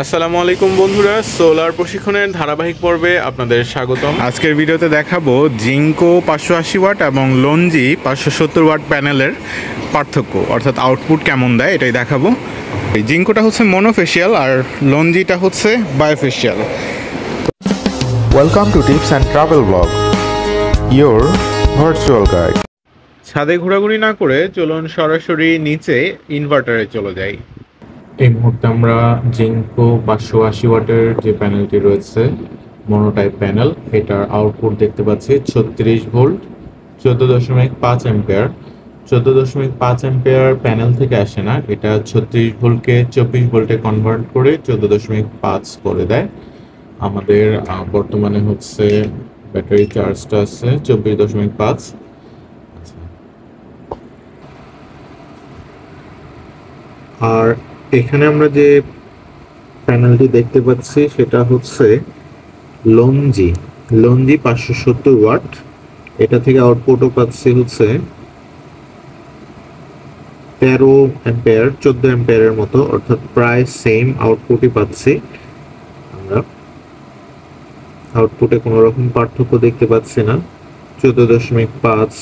আসসালামু আলাইকুম বন্ধুরা, সোলার প্রশিক্ষণের ধারাবাহিক পর্বে আপনাদের স্বাগতম। আজকের ভিডিওতে দেখাবো জিঙ্কো 580 ওয়াট এবং লঞ্জি 570 ওয়াট প্যানেলের পার্থক্য, অর্থাৎ আউটপুট কেমন দেয় এটাই দেখাবো। এই জিঙ্কোটা হচ্ছে মনোফেশিয়াল আর লঞ্জিটা হচ্ছে বায়োফেশিয়াল। Welcome to Tips and Travel Vlog, your virtual guide. ছাদে ঘোরাঘুরি না করে চলুন সরাসরি নিচে ইনভার্টারে চলে যাই। এই মুহূর্তে আমরা জিঙ্কো 580 ওয়াটের যে প্যানেলটি রয়েছে, মনোটাইপ প্যানেল, এটার আউটপুট দেখতে পাচ্ছি 36 ভোল্ট 14.5 অ্যাম্পিয়ার। 14.5 অ্যাম্পিয়ার প্যানেল থেকে আসে না, এটা 36 ভোল্টকে 24 ভোল্টে কনভার্ট করে 14.5 করে দেয়। আমাদের বর্তমানে হচ্ছে ব্যাটারি চার্জটা আছে 24.5। আর এখানে আমরা যে প্যানেলটি দেখতে পাচ্ছি সেটা হচ্ছে লঞ্জি 570 ওয়াট। এটা থেকে আউটপুটও পাচ্ছি হচ্ছে 13 অ্যাম্পিয়ার 14 অ্যাম্পিয়ারের মতো, অর্থাৎ প্রায় সেম আউটপুটই পাচ্ছি আমরা। আউটপুটে কোনো রকম পার্থক্য দেখতে পাচ্ছি না। 14.5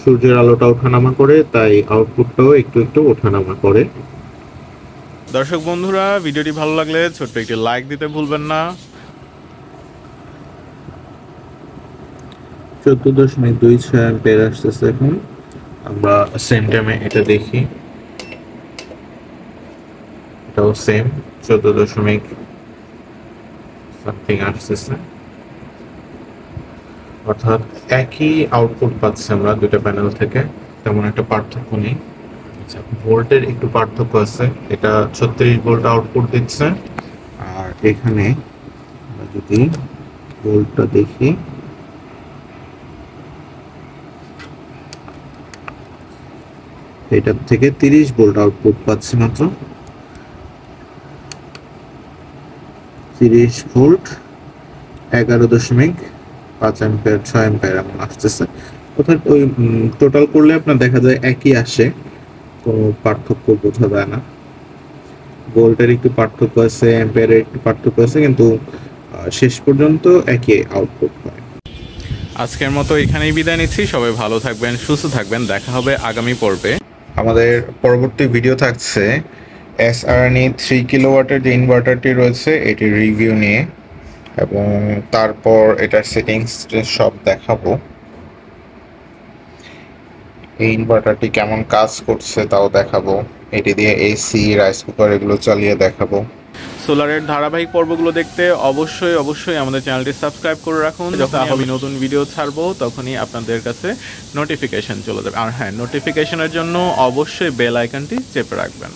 সূর্যের আলোটা ওঠানামা করে, তাই আউটপুটটাও একটু একটু ওঠানামা করে। দর্শক বন্ধুরা, ভিডিওটি ভালো লাগলে ছোট্ট একটি লাইক দিতে ভুলবেন না। 14.26 অ্যাম্পিয়ার আসতেছে। এখন আমরা সেম টাইমে এটা দেখি, এটাও সেম 14 সামথিং আসতেছে, অর্থাৎ একই আউটপুট পাচ্ছি আমরা দুটো প্যানেল থেকে, তেমন একটা পার্থক্য নেই। আচ্ছা, ভোল্টের একটু পার্থক্য আছে, এটা 36 ভোল্ট আউটপুট দিচ্ছে, আর এখানে আমরা যদি ভোল্টটা দেখি, এটার থেকে 30 ভোল্ট আউটপুট পাচ্ছি মাত্র। 30 ভোল্ট 11.5 অ্যাম্পিয়ার 6 অ্যাম্পিয়ার এমন আসতেছে। অর্থাৎ ওই টোটাল করলে আপনার দেখা যায় একই আসে, কোনো পার্থক্য বোঝা যায় না। ভোল্টের একটু পার্থক্য আছে, অ্যাম্পিয়ারের একটু পার্থক্য আছে, কিন্তু শেষ পর্যন্ত একই আউটপুট হয়। আজকের মতো এখানেই বিদায় নিচ্ছি। সবাই ভালো থাকবেন, সুস্থ থাকবেন। দেখা হবে আগামী পর্বে। আমাদের পরবর্তী ভিডিও থাকছে SRNE 3 কিলোওয়াটের যে ইনভার্টারটি রয়েছে এটির রিভিউ নিয়ে, এবং তারপর এটার সেটিংস সব দেখাবো। এই ইনভার্টারটি কেমন কাজ করছে তাও দেখাবো। এটি দিয়ে এসি, রাইস কুকার এগুলো চালিয়ে দেখাবো। সোলারের ধারাবাহিক পর্বগুলো দেখতে অবশ্যই আমাদের চ্যানেলটি সাবস্ক্রাইব করে রাখুন। যখন আমি নতুন ভিডিও ছাড়বো তখনই আপনাদের কাছে নোটিফিকেশন চলে যাবে। আর হ্যাঁ, নোটিফিকেশনের জন্য অবশ্যই বেল আইকনটি চেপে রাখবেন।